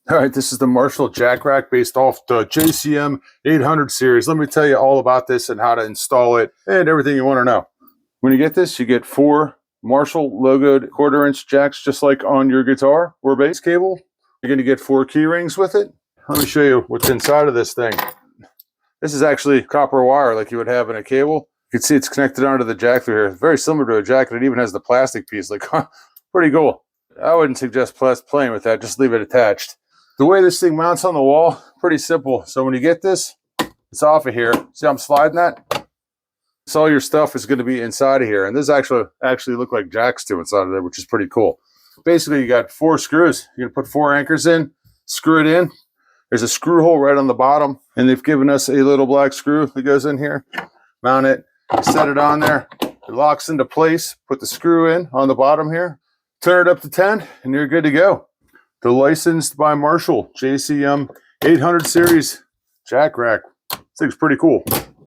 All right, this is the Marshall Jack Rack based off the JCM 800 series. Let me tell you all about this and how to install it and everything you want to know. When you get this, you get 4 Marshall logoed 1/4-inch jacks, just like on your guitar or bass cable. You're going to get 4 key rings with it. Let me show you what's inside of this thing. This is actually copper wire like you would have in a cable. You can see it's connected onto the jack through here. It's very similar to a jack, and it even has the plastic piece. Like, pretty cool. I wouldn't suggest playing with that. Just leave it attached. The way this thing mounts on the wall, pretty simple. So when you get this, it's off of here. See how I'm sliding that? So all your stuff is going to be inside of here. And this actually look like jacks too inside of there, which is pretty cool. Basically, you got 4 screws. You're going to put 4 anchors in, screw it in. There's a screw hole right on the bottom, and they've given us a little black screw that goes in here. Mount it, set it on there. It locks into place. Put the screw in on the bottom here. Turn it up to 10, and you're good to go. The licensed by Marshall JCM 800 series Jack Rack. This thing's pretty cool.